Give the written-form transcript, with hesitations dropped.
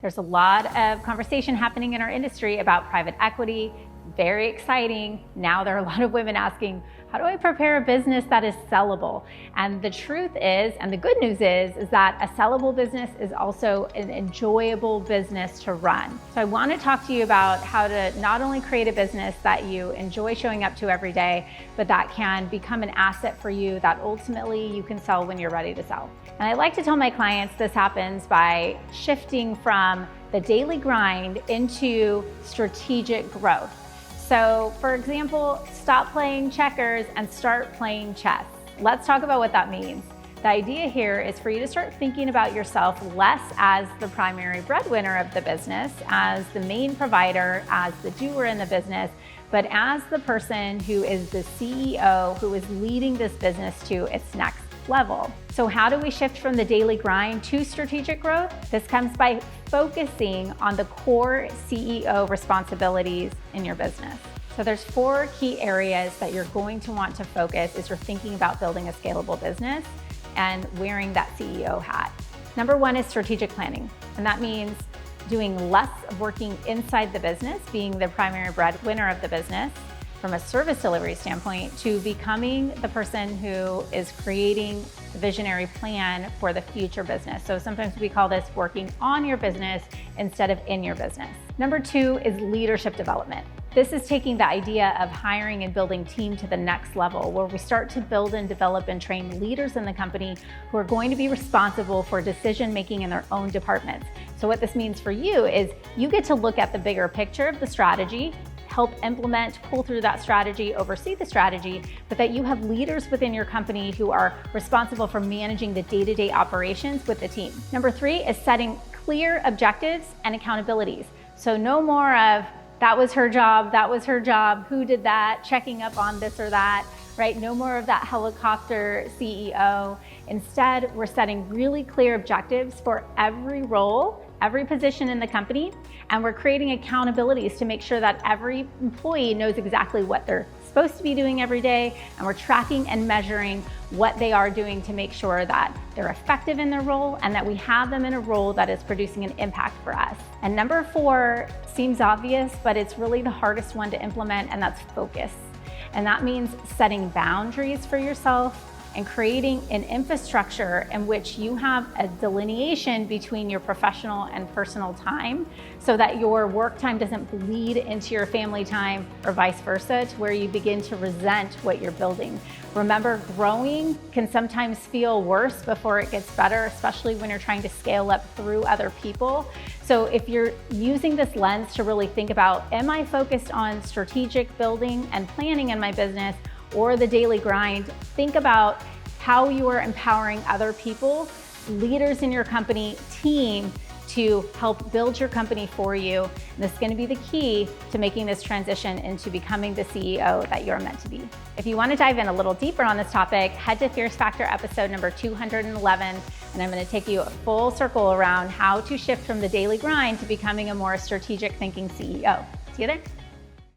There's a lot of conversation happening in our industry about private equity. Very exciting. Now there are a lot of women asking, how do I prepare a business that is sellable? And the truth is, and the good news is that a sellable business is also an enjoyable business to run. So I want to talk to you about how to not only create a business that you enjoy showing up to every day, but that can become an asset for you that ultimately you can sell when you're ready to sell. And I like to tell my clients this happens by shifting from the daily grind into strategic growth. So for example, stop playing checkers and start playing chess. Let's talk about what that means. The idea here is for you to start thinking about yourself less as the primary breadwinner of the business, as the main provider, as the doer in the business, but as the person who is the CEO who is leading this business to its next level. So how do we shift from the daily grind to strategic growth? This comes by focusing on the core CEO responsibilities in your business. So there's 4 key areas that you're going to want to focus as you're thinking about building a scalable business and wearing that CEO hat. Number 1 is strategic planning, and that means doing less of working inside the business, being the primary breadwinner of the business, from a service delivery standpoint, to becoming the person who is creating a visionary plan for the future business. So sometimes we call this working on your business instead of in your business. Number 2 is leadership development. This is taking the idea of hiring and building team to the next level, where we start to build and develop and train leaders in the company who are going to be responsible for decision making in their own departments. So what this means for you is you get to look at the bigger picture of the strategy, help implement, pull through that strategy, oversee the strategy, but that you have leaders within your company who are responsible for managing the day-to-day operations with the team. Number 3 is setting clear objectives and accountabilities. So no more of, that was her job, who did that, checking up on this or that, right? No more of that helicopter CEO. Instead, we're setting really clear objectives for every role, every position in the company, and we're creating accountabilities to make sure that every employee knows exactly what they're supposed to be doing every day, and we're tracking and measuring what they are doing to make sure that they're effective in their role and that we have them in a role that is producing an impact for us. And number 4 seems obvious, but it's really the hardest one to implement, and that's focus. And that means setting boundaries for yourself and creating an infrastructure in which you have a delineation between your professional and personal time so that your work time doesn't bleed into your family time or vice versa, to where you begin to resent what you're building. Remember, growing can sometimes feel worse before it gets better, especially when you're trying to scale up through other people. So if you're using this lens to really think about, am I focused on strategic building and planning in my business, or the daily grind? Think about how you are empowering other people, leaders in your company, team, to help build your company for you. And this is going to be the key to making this transition into becoming the CEO that you're meant to be. If you want to dive in a little deeper on this topic, head to Fierce Factor episode number 211, and I'm going to take you a full circle around how to shift from the daily grind to becoming a more strategic thinking CEO. See you there.